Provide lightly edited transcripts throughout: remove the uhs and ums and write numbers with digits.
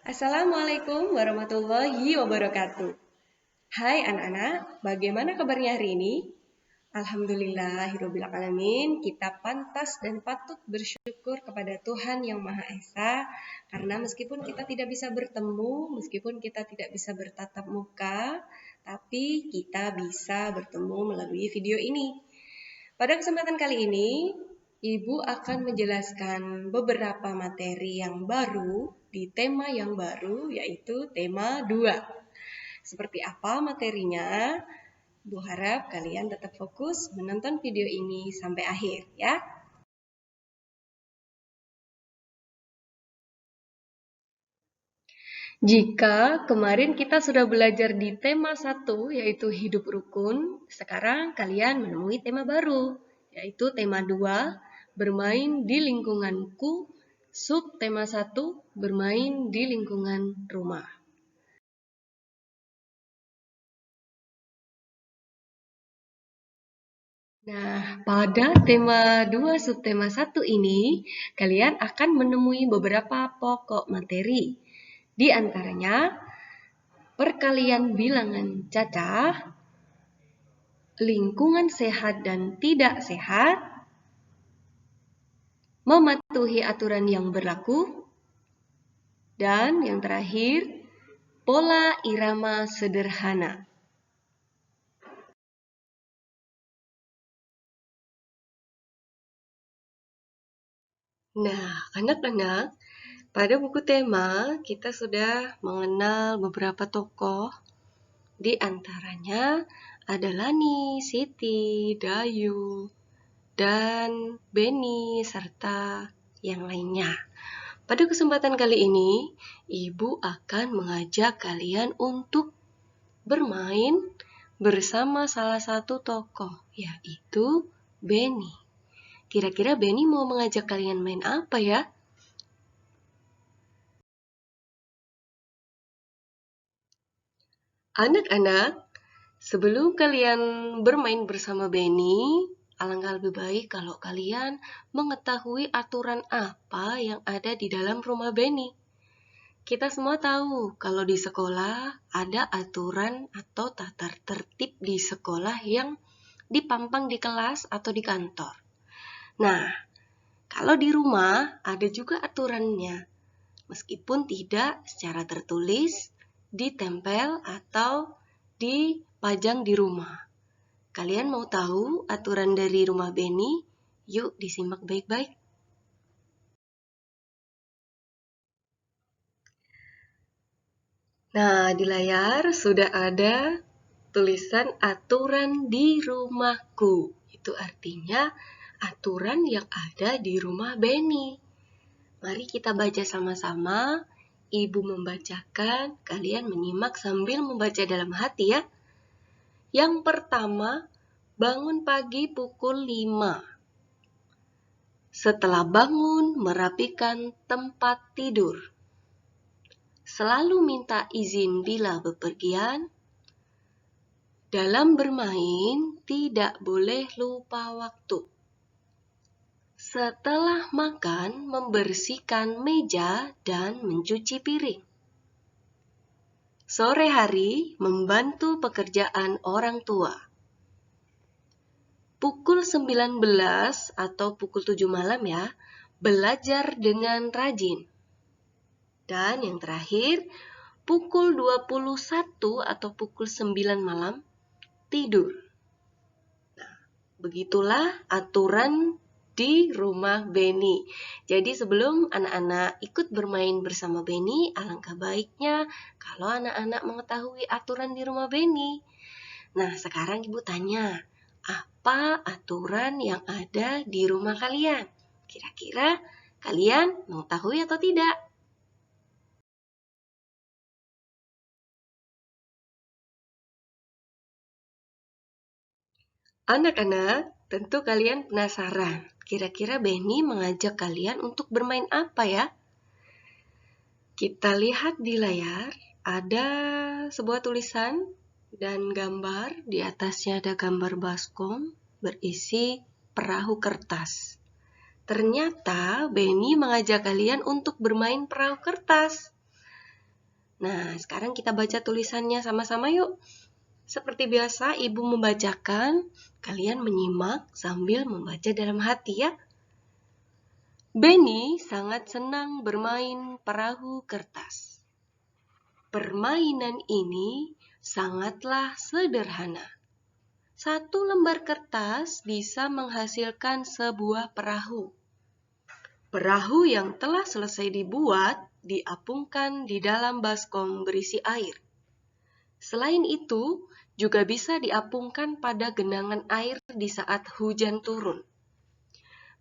Assalamualaikum warahmatullahi wabarakatuh. Hai anak-anak, bagaimana kabarnya hari ini? Alhamdulillahirrabbilalamin, kita pantas dan patut bersyukur kepada Tuhan Yang Maha Esa karena meskipun kita tidak bisa bertemu, meskipun kita tidak bisa bertatap muka, tapi kita bisa bertemu melalui video ini. Pada kesempatan kali ini, Ibu akan menjelaskan beberapa materi yang baru di tema yang baru, yaitu tema 2. Seperti apa materinya? Ibu harap kalian tetap fokus menonton video ini sampai akhir ya. Jika kemarin kita sudah belajar di tema 1 yaitu hidup rukun, sekarang kalian menemui tema baru yaitu tema 2 bermain di lingkunganku, sub tema 1 bermain di lingkungan rumah. Nah, pada tema 2 subtema 1 ini, kalian akan menemui beberapa pokok materi. Di antaranya, perkalian bilangan cacah, lingkungan sehat dan tidak sehat, mematuhi aturan yang berlaku, dan yang terakhir, pola irama sederhana. Nah, anak-anak, pada buku tema kita sudah mengenal beberapa tokoh. Di antaranya ada Lani, Siti, Dayu, dan Beni, serta yang lainnya. Pada kesempatan kali ini, Ibu akan mengajak kalian untuk bermain bersama salah satu tokoh, yaitu Beni. Kira-kira Beni mau mengajak kalian main apa ya? Anak-anak, sebelum kalian bermain bersama Beni, alangkah lebih baik kalau kalian mengetahui aturan apa yang ada di dalam rumah Beni. Kita semua tahu kalau di sekolah ada aturan atau tata tertib di sekolah yang dipampang di kelas atau di kantor. Nah, kalau di rumah ada juga aturannya, meskipun tidak secara tertulis, ditempel atau dipajang di rumah. Kalian mau tahu aturan dari rumah Beni? Yuk disimak baik-baik. Nah, di layar sudah ada tulisan aturan di rumahku. Itu artinya aturan yang ada di rumah Beni. Mari kita baca sama-sama. Ibu membacakan, kalian menyimak sambil membaca dalam hati ya. Yang pertama, bangun pagi pukul 5. Setelah bangun, merapikan tempat tidur. Selalu minta izin bila bepergian. Dalam bermain, tidak boleh lupa waktu. Setelah makan, membersihkan meja dan mencuci piring. Sore hari, membantu pekerjaan orang tua. Pukul 19 atau pukul 7 malam ya, belajar dengan rajin. Dan yang terakhir, pukul 21 atau pukul 9 malam, tidur. Nah, begitulah aturan di rumah Beni. Jadi sebelum anak-anak ikut bermain bersama Beni, alangkah baiknya kalau anak-anak mengetahui aturan di rumah Beni. Nah, sekarang Ibu tanya, apa aturan yang ada di rumah kalian? Kira-kira kalian mengetahui atau tidak? Anak-anak, tentu kalian penasaran. Kira-kira Beni mengajak kalian untuk bermain apa ya? Kita lihat di layar, ada sebuah tulisan dan gambar. Di atasnya ada gambar baskom berisi perahu kertas. Ternyata Beni mengajak kalian untuk bermain perahu kertas. Nah, sekarang kita baca tulisannya sama-sama yuk. Seperti biasa, Ibu membacakan, kalian menyimak sambil membaca dalam hati ya. Benny sangat senang bermain perahu kertas. Permainan ini sangatlah sederhana. Satu lembar kertas bisa menghasilkan sebuah perahu. Perahu yang telah selesai dibuat diapungkan di dalam baskom berisi air. Selain itu, juga bisa diapungkan pada genangan air di saat hujan turun.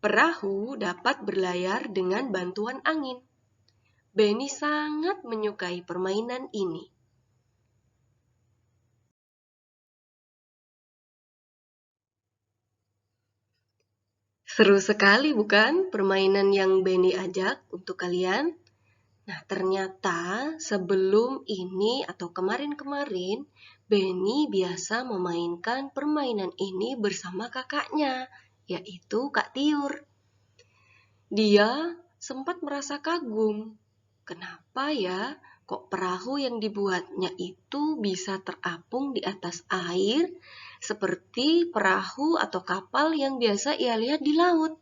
Perahu dapat berlayar dengan bantuan angin. Benny sangat menyukai permainan ini. Seru sekali bukan permainan yang Benny ajak untuk kalian? Nah, ternyata sebelum ini atau kemarin-kemarin, Benny biasa memainkan permainan ini bersama kakaknya, yaitu Kak Tiur. Dia sempat merasa kagum. Kenapa ya, kok perahu yang dibuatnya itu bisa terapung di atas air seperti perahu atau kapal yang biasa ia lihat di laut?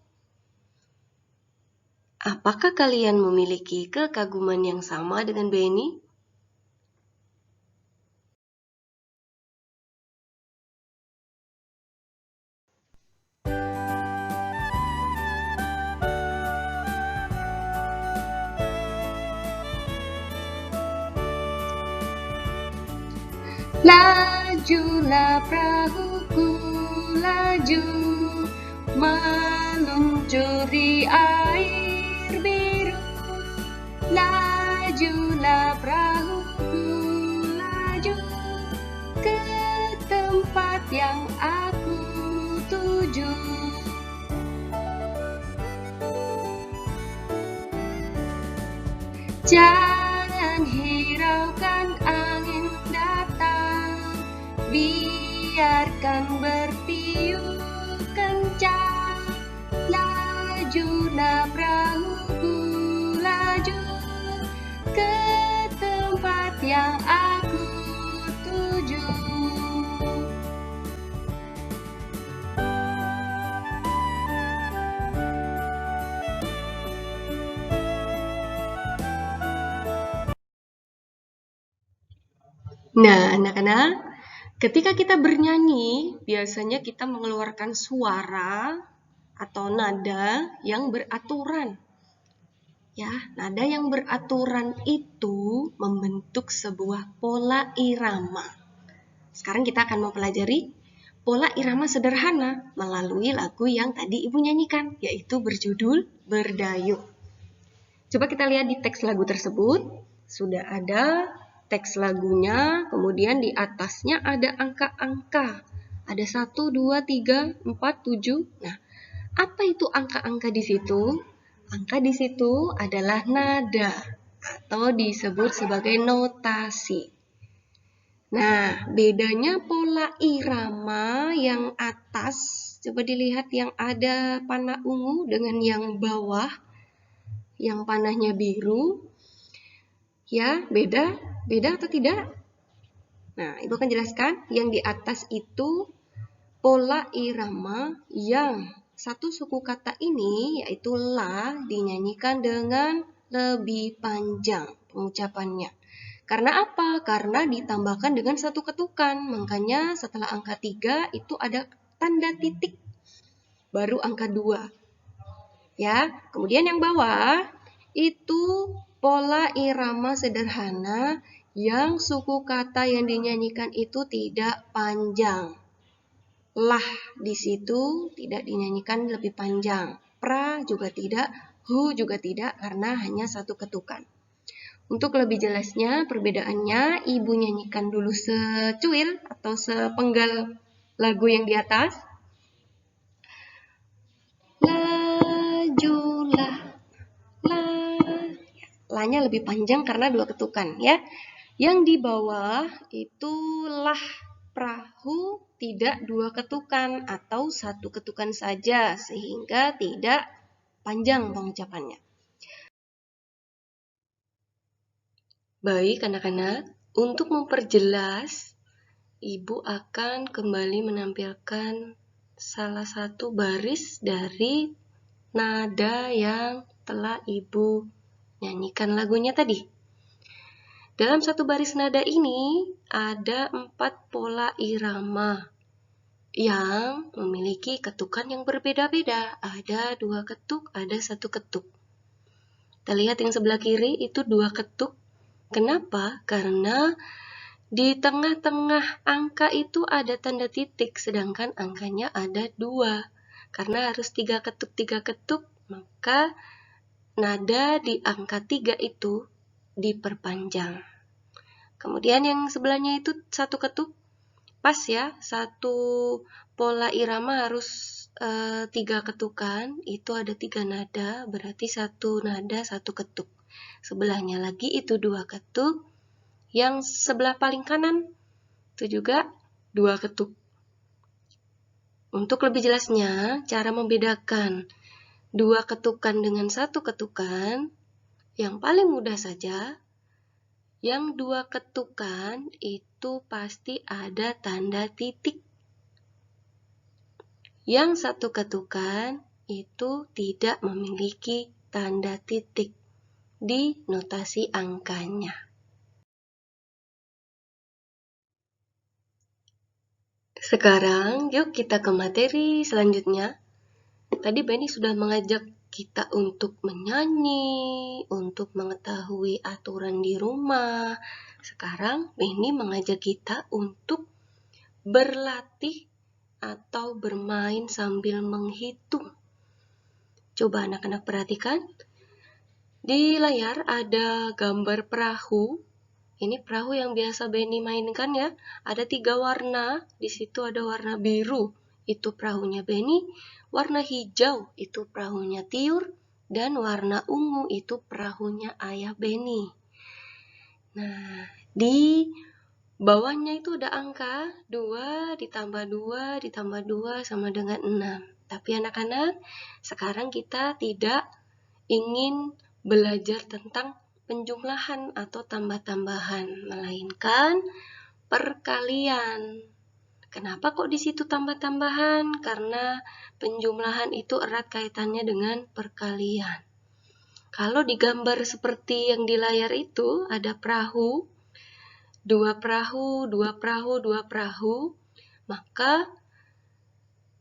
Apakah kalian memiliki kekaguman yang sama dengan Benny? Lajulah perahuku, laju, meluncuri air biru. Lajulah perahuku, laju, ke tempat yang aku tuju. Jangan hiraukan angin datang, biarkan bertiup kencang. Lajulah perahuku, laju, ke tempat yang aku tuju. Nah, anak-anak, ketika kita bernyanyi, biasanya kita mengeluarkan suara atau nada yang beraturan. Ya, nada yang beraturan itu membentuk sebuah pola irama. Sekarang kita akan mempelajari pola irama sederhana melalui lagu yang tadi Ibu nyanyikan, yaitu berjudul Berdayung. Coba kita lihat di teks lagu tersebut, sudah ada teks lagunya, kemudian di atasnya ada angka-angka. Ada 1, 2, 3, 4, 7. Nah, apa itu angka-angka di situ? Angka di situ adalah nada atau disebut sebagai notasi. Nah, bedanya pola irama yang atas, coba dilihat yang ada panah ungu dengan yang bawah, yang panahnya biru. Ya, beda atau tidak? Nah, Ibu akan jelaskan yang di atas itu pola irama yang satu suku kata ini, yaitu la, dinyanyikan dengan lebih panjang pengucapannya. Karena apa? Karena ditambahkan dengan satu ketukan. Makanya setelah angka 3 itu ada tanda titik. Baru angka 2. Ya, kemudian yang bawah itu pola irama sederhana yang suku kata yang dinyanyikan itu tidak panjang. Lah di situ tidak dinyanyikan lebih panjang. Pra juga tidak, hu juga tidak karena hanya satu ketukan. Untuk lebih jelasnya perbedaannya, Ibu nyanyikan dulu secuil atau sepenggal lagu yang di atas. Lajulah, la. La-nya lebih panjang karena dua ketukan ya. Yang di bawah itu lah perahu tidak dua ketukan atau satu ketukan saja sehingga tidak panjang pengucapannya. Baik anak-anak, untuk memperjelas, Ibu akan kembali menampilkan salah satu baris dari nada yang telah Ibu nyanyikan lagunya tadi. Dalam satu baris nada ini ada 4 pola irama yang memiliki ketukan yang berbeda-beda. Ada 2 ketuk, ada 1 ketuk. Kita lihat yang sebelah kiri itu 2 ketuk. Kenapa? Karena di tengah-tengah angka itu ada tanda titik, sedangkan angkanya ada 2. Karena harus 3 ketuk, maka nada di angka 3 itu diperpanjang. Kemudian yang sebelahnya itu 1 ketuk, pas ya, 1 pola irama harus 3 ketukan, itu ada 3 nada, berarti 1 nada 1 ketuk. Sebelahnya lagi itu 2 ketuk, yang sebelah paling kanan itu juga 2 ketuk. Untuk lebih jelasnya, cara membedakan 2 ketukan dengan 1 ketukan, yang paling mudah saja, yang 2 ketukan itu pasti ada tanda titik. Yang 1 ketukan itu tidak memiliki tanda titik di notasi angkanya. Sekarang yuk kita ke materi selanjutnya. Tadi Benny sudah mengajak kita untuk menyanyi, untuk mengetahui aturan di rumah. Sekarang Benny mengajak kita untuk berlatih atau bermain sambil menghitung. Coba anak-anak perhatikan. Di layar ada gambar perahu. Ini perahu yang biasa Benny mainkan ya. Ada 3 warna. Di situ ada warna biru, itu perahunya Benny. Warna hijau, itu perahunya Tiur. Dan warna ungu, itu perahunya ayah Benny. Nah, di bawahnya itu ada angka 2 ditambah 2 ditambah 2 sama dengan 6. Tapi anak-anak, sekarang kita tidak ingin belajar tentang penjumlahan atau tambah-tambahan, melainkan perkalian. Kenapa kok di situ tambah-tambahan? Karena penjumlahan itu erat kaitannya dengan perkalian. Kalau digambar seperti yang di layar itu, ada perahu, 2 perahu, 2 perahu, 2 perahu, maka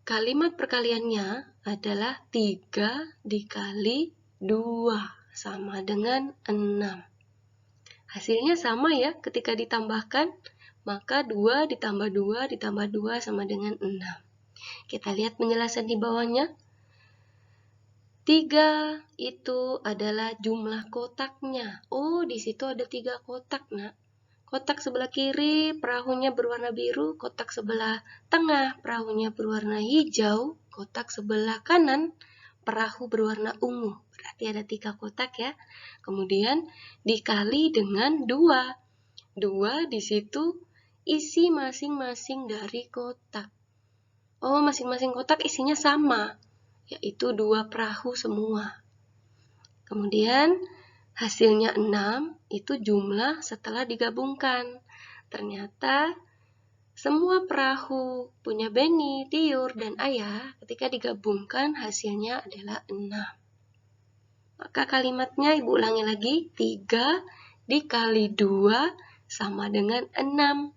kalimat perkaliannya adalah 3 dikali 2 sama dengan 6. Hasilnya sama ya, ketika ditambahkan, maka 2 ditambah 2 ditambah 2 sama dengan 6. Kita lihat penjelasan di bawahnya. 3 itu adalah jumlah kotaknya. Oh, di situ ada 3 kotak, nak. Kotak sebelah kiri perahunya berwarna biru, kotak sebelah tengah perahunya berwarna hijau, kotak sebelah kanan perahu berwarna ungu. Berarti ada 3 kotak ya. Kemudian dikali dengan 2. 2 di situ isi masing-masing dari kotak. Oh, masing-masing kotak isinya sama, yaitu 2 perahu semua. Kemudian hasilnya 6 itu jumlah setelah digabungkan. Ternyata semua perahu punya Benny, Tiur, dan Ayah ketika digabungkan hasilnya adalah 6. Maka kalimatnya ibu ulangi lagi, 3 dikali 2 sama dengan 6.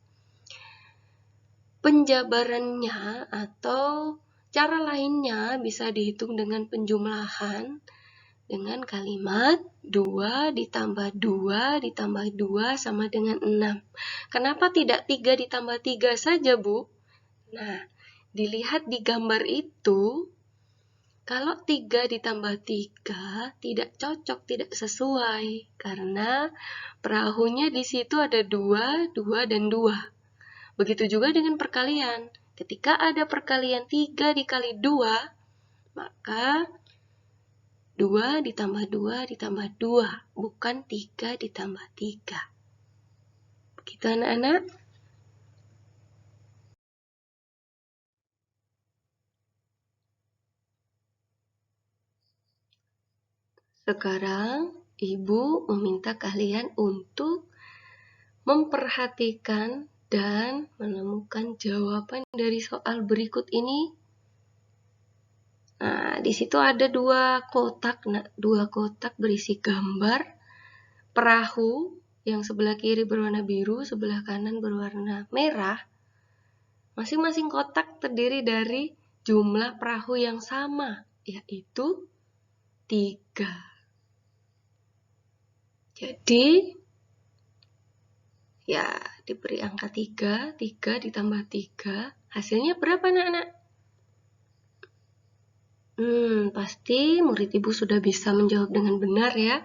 Penjabarannya atau cara lainnya bisa dihitung dengan penjumlahan dengan kalimat 2 ditambah 2 ditambah 2 sama dengan 6. Kenapa tidak 3 ditambah 3 saja, Bu? Nah, dilihat di gambar itu, kalau 3 ditambah 3 tidak cocok, tidak sesuai. Karena perahunya di situ ada 2, 2, dan 2. Begitu juga dengan perkalian. Ketika ada perkalian 3 dikali 2, maka 2 ditambah 2 ditambah 2, bukan 3 ditambah 3. Begitu anak-anak? Sekarang Ibu meminta kalian untuk memperhatikan dan menemukan jawaban dari soal berikut ini. Nah, di situ ada dua kotak berisi gambar perahu yang sebelah kiri berwarna biru, sebelah kanan berwarna merah. Masing-masing kotak terdiri dari jumlah perahu yang sama, yaitu 3. Jadi, ya diberi angka 3 ditambah 3, hasilnya berapa anak-anak? Pasti murid ibu sudah bisa menjawab dengan benar ya.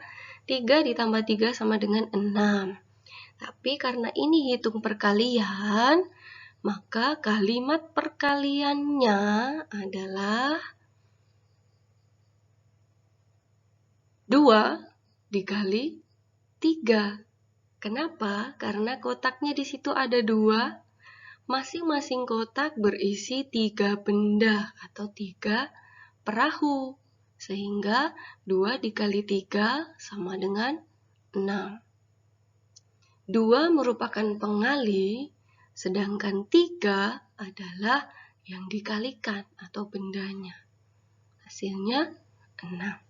3 ditambah 3 sama dengan 6. Tapi karena ini hitung perkalian, maka kalimat perkaliannya adalah 2 dikali 3. Kenapa? Karena kotaknya di situ ada 2. Masing-masing kotak berisi 3 benda atau 3 perahu. Sehingga 2 dikali 3 sama dengan 6. 2 merupakan pengali, sedangkan 3 adalah yang dikalikan atau bendanya. Hasilnya 6.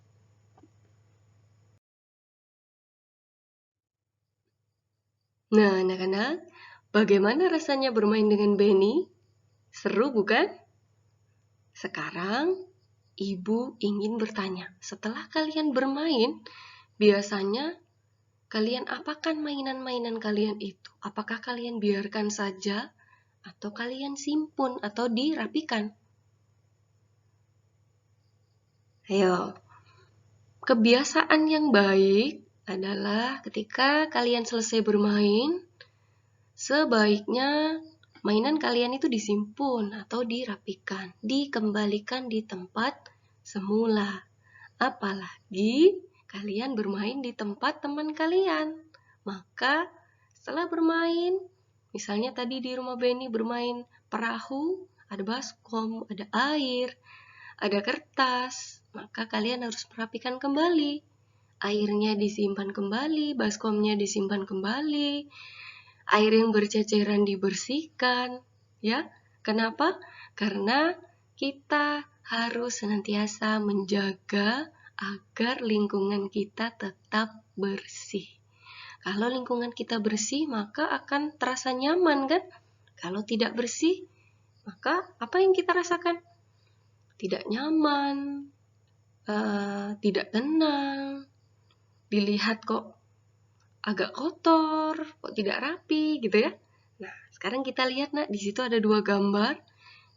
Nah, anak-anak, bagaimana rasanya bermain dengan Benny? Seru bukan? Sekarang, ibu ingin bertanya, setelah kalian bermain, biasanya kalian apakan mainan-mainan kalian itu? Apakah kalian biarkan saja atau kalian simpan atau dirapikan? Ayo, kebiasaan yang baik adalah ketika kalian selesai bermain, sebaiknya mainan kalian itu disimpan atau dirapikan, dikembalikan di tempat semula. Apalagi kalian bermain di tempat teman kalian. Maka setelah bermain, misalnya tadi di rumah Benny bermain perahu, ada baskom, ada air, ada kertas, maka kalian harus merapikan kembali. Airnya disimpan kembali, baskomnya disimpan kembali, air yang berceceran dibersihkan, ya. Kenapa? Karena kita harus senantiasa menjaga agar lingkungan kita tetap bersih. Kalau lingkungan kita bersih, maka akan terasa nyaman, kan? Kalau tidak bersih, maka apa yang kita rasakan? Tidak nyaman, tidak tenang, dilihat kok agak kotor, kok tidak rapi gitu ya. Nah, sekarang kita lihat di situ ada 2 gambar.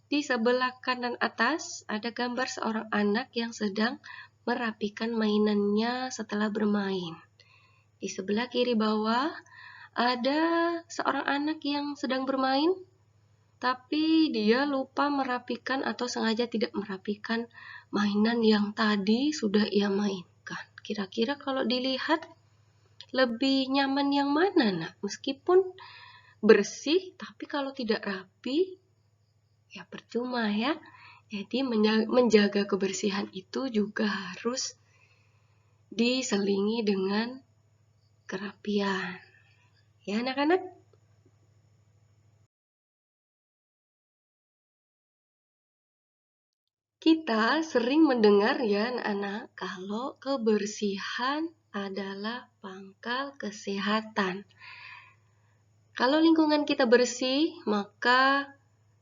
Di sebelah kanan atas ada gambar seorang anak yang sedang merapikan mainannya setelah bermain. Di sebelah kiri bawah ada seorang anak yang sedang bermain, tapi dia lupa merapikan atau sengaja tidak merapikan mainan yang tadi sudah ia mainkan. Kira-kira kalau dilihat lebih nyaman yang mana, Meskipun bersih, tapi kalau tidak rapi, ya percuma ya. Jadi menjaga kebersihan itu juga harus diselingi dengan kerapian. Ya anak-anak? Kita sering mendengar ya anak-anak kalau kebersihan adalah pangkal kesehatan. Kalau lingkungan kita bersih, maka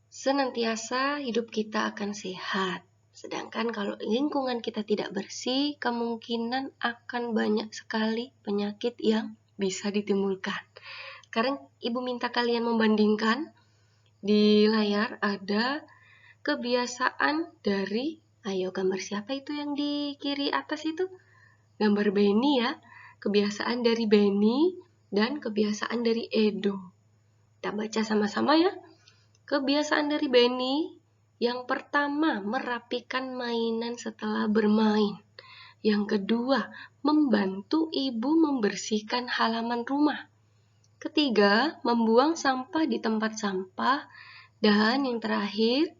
senantiasa hidup kita akan sehat. Sedangkan kalau lingkungan kita tidak bersih, kemungkinan akan banyak sekali penyakit yang bisa ditimbulkan. Sekarang ibu minta kalian membandingkan. Di layar ada kebiasaan dari, ayo gambar siapa itu yang di kiri atas itu? Gambar Benny ya. Kebiasaan dari Benny dan kebiasaan dari Edo. Kita baca sama-sama ya. Kebiasaan dari Benny, yang pertama merapikan mainan setelah bermain. Yang kedua, membantu ibu membersihkan halaman rumah. Ketiga, membuang sampah di tempat sampah. Dan yang terakhir,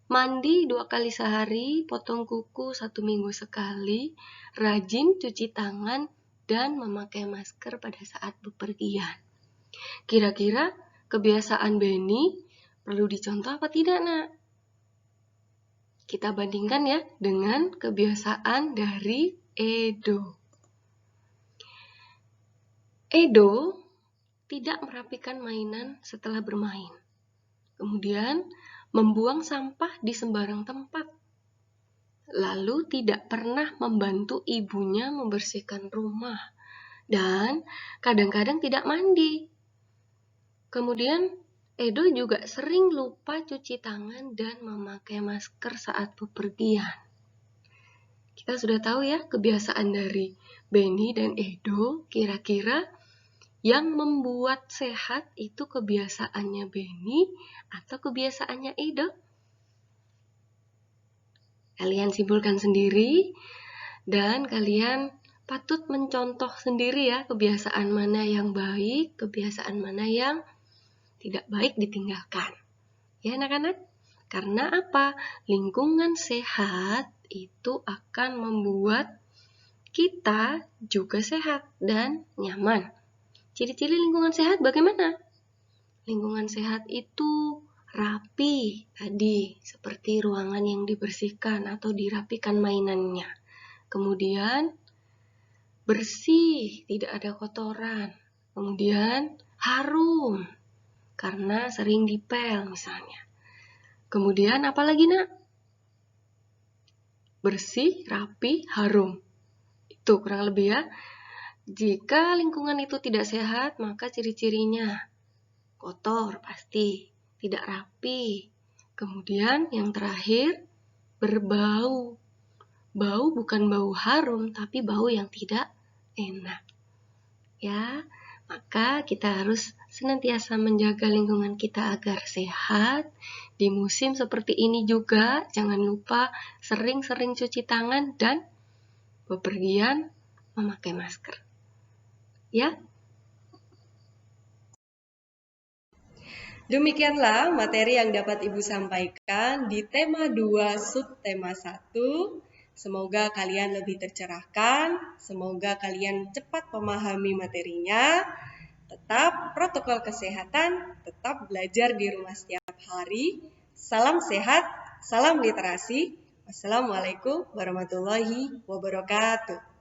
mandi 2 kali sehari, potong kuku 1 minggu sekali, rajin cuci tangan, dan memakai masker pada saat bepergian. Kira-kira kebiasaan Benny perlu dicontoh apa tidak, Nak? Kita bandingkan ya dengan kebiasaan dari Edo. Edo tidak merapikan mainan setelah bermain. Kemudian membuang sampah di sembarang tempat. Lalu tidak pernah membantu ibunya membersihkan rumah. Dan kadang-kadang tidak mandi. Kemudian Edo juga sering lupa cuci tangan dan memakai masker saat bepergian. Kita sudah tahu ya kebiasaan dari Benny dan Edo. Kira-kira yang membuat sehat itu kebiasaannya Benny atau kebiasaannya Edo? Kalian simpulkan sendiri dan kalian patut mencontoh sendiri ya kebiasaan mana yang baik, kebiasaan mana yang tidak baik ditinggalkan. Ya anak-anak, karena apa? Lingkungan sehat itu akan membuat kita juga sehat dan nyaman. Ciri-ciri lingkungan sehat bagaimana? Lingkungan sehat itu rapi tadi, seperti ruangan yang dibersihkan atau dirapikan mainannya. Kemudian bersih, tidak ada kotoran. Kemudian harum, karena sering dipel misalnya. Kemudian apa lagi, Nak? Bersih, rapi, harum. Itu kurang lebih ya. Jika lingkungan itu tidak sehat, maka ciri-cirinya kotor pasti, tidak rapi. Kemudian yang terakhir, berbau. Bau bukan bau harum, tapi bau yang tidak enak. Ya, maka kita harus senantiasa menjaga lingkungan kita agar sehat. Di musim seperti ini juga, jangan lupa sering-sering cuci tangan dan bepergian memakai masker. Ya. Demikianlah materi yang dapat Ibu sampaikan di tema 2 subtema 1. Semoga kalian lebih tercerahkan, semoga kalian cepat memahami materinya. Tetap protokol kesehatan, tetap belajar di rumah setiap hari. Salam sehat, salam literasi. Wassalamualaikum warahmatullahi wabarakatuh.